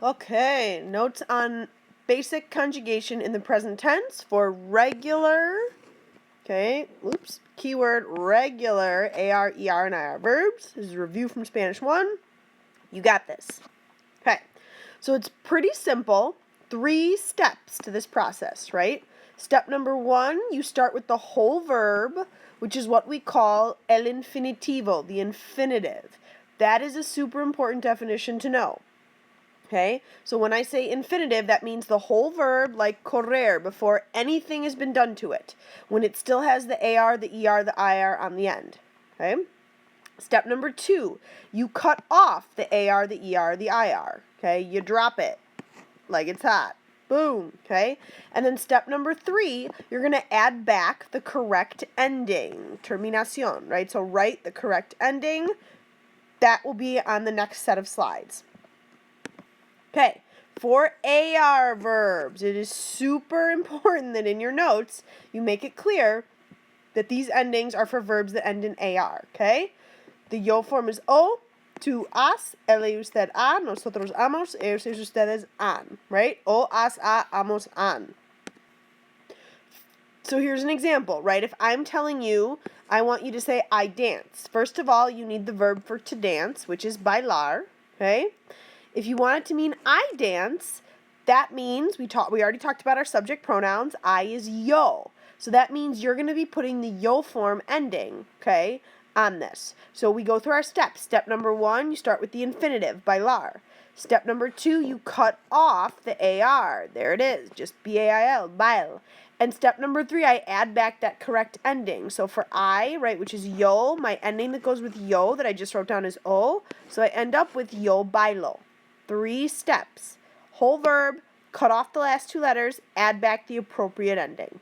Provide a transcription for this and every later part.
Okay, notes on basic conjugation in the present tense for regular, keyword regular, AR, ER, and IR verbs. This is a review from Spanish 1. You got this. Okay, so it's pretty simple. 3 steps to this process, right? Step number 1, you start with the whole verb, which is what we call el infinitivo, the infinitive. That is a super important definition to know. Okay, so when I say infinitive, that means the whole verb, like correr, before anything has been done to it, when it still has the AR, the ER, the IR on the end. Okay? Step number 2, you cut off the AR, the ER, the IR. Okay? You drop it like it's hot. Boom. Okay? And then step number 3, you're going to add back the correct ending, terminación, right? So write the correct ending. That will be on the next set of slides. Okay, for AR verbs, it is super important that in your notes you make it clear that these endings are for verbs that end in AR, okay? The yo form is O, tú, as, él y usted, a, nosotros, amos, ellos y ustedes, an, right? O, as, a, amos, an. So here's an example, right? If I'm telling you, I want you to say, I dance. First of all, you need the verb for to dance, which is bailar, okay? If you want it to mean I dance, that means, we already talked about our subject pronouns, I is yo. So that means you're going to be putting the yo form ending, okay, on this. So we go through our steps. Step number 1, you start with the infinitive, bailar. Step number 2, you cut off the AR. There it is, just B-A-I-L, bail. And step number 3, I add back that correct ending. So for I, right, which is yo, my ending that goes with yo that I just wrote down is O. So I end up with yo bailo. 3 steps. Whole verb, cut off the last 2 letters, add back the appropriate ending.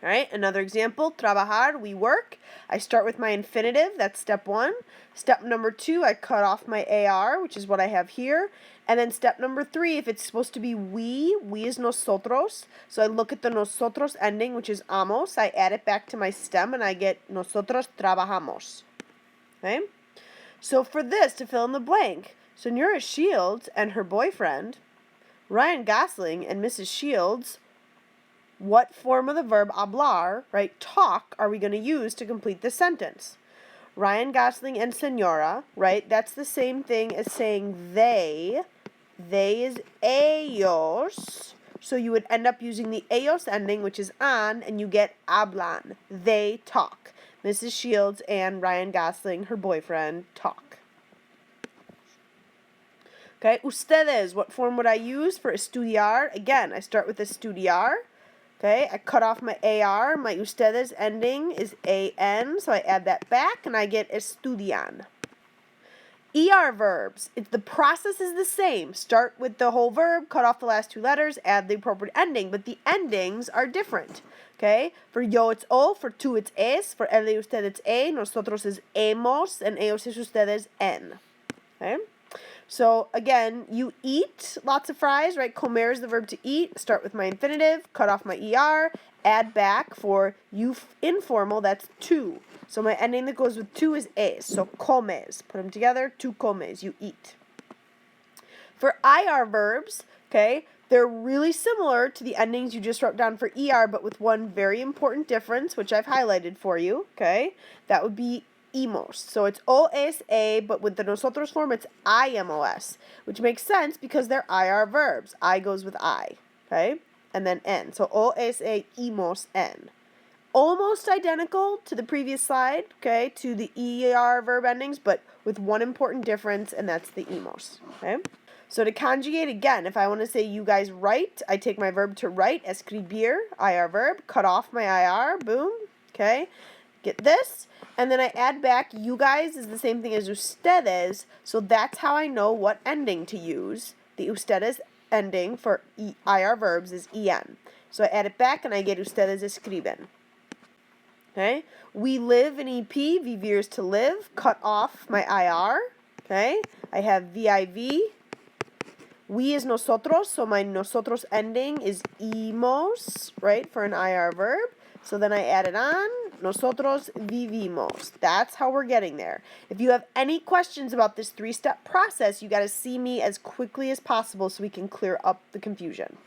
All right, another example, trabajar, we work. I start with my infinitive, that's step 1. Step number 2, I cut off my AR, which is what I have here. And then step number 3, if it's supposed to be we is nosotros. So I look at the nosotros ending, which is amos. I add it back to my stem, and I get nosotros trabajamos. Okay? So for this, to fill in the blank, Senora Shields and her boyfriend, Ryan Gosling and Mrs. Shields, what form of the verb hablar, right, talk, are we going to use to complete this sentence? Ryan Gosling and Senora, right, that's the same thing as saying they. They is ellos. So you would end up using the ellos ending, which is an, and you get hablan. They talk. Mrs. Shields and Ryan Gosling, her boyfriend, talk. Okay, ustedes, what form would I use for estudiar? Again, I start with estudiar. Okay, I cut off my AR. My ustedes ending is AN, so I add that back, and I get estudian. ER verbs, the process is the same. Start with the whole verb, cut off the last 2 letters, add the appropriate ending, but the endings are different. Okay, for yo it's O, for tú it's es, for él y usted it's E, nosotros is hemos, and ellos y ustedes en. Okay. So, again, you eat lots of fries, right? Comer is the verb to eat. Start with my infinitive, cut off my ER, add back for you informal, that's tú. So my ending that goes with tú is es. So comes. Put them together, tú comes, you eat. For IR verbs, okay, they're really similar to the endings you just wrote down for ER, but with one very important difference, which I've highlighted for you, okay? That would be imos. So it's O-S-A, but with the nosotros form, it's I-M-O-S, which makes sense because they're IR verbs. I goes with I, okay? And then N. So O-S-A, imos, N. Almost identical to the previous slide, okay, to the ER verb endings, but with one important difference, and that's the imos, okay? So to conjugate, again, if I want to say you guys write, I take my verb to write, escribir, IR verb, cut off my IR, boom, okay? Get this, and then I add back you guys is the same thing as ustedes, so that's how I know what ending to use. The ustedes ending for IR verbs is en. So I add it back and I get ustedes escriben. Okay? We live in EP, vivir is to live, cut off my IR. Okay? I have VIV. We is nosotros, so my nosotros ending is imos, right, for an IR verb. So then I add it on, Nosotros vivimos. That's how we're getting there. If you have any questions about this 3-step process, you got to see me as quickly as possible so we can clear up the confusion.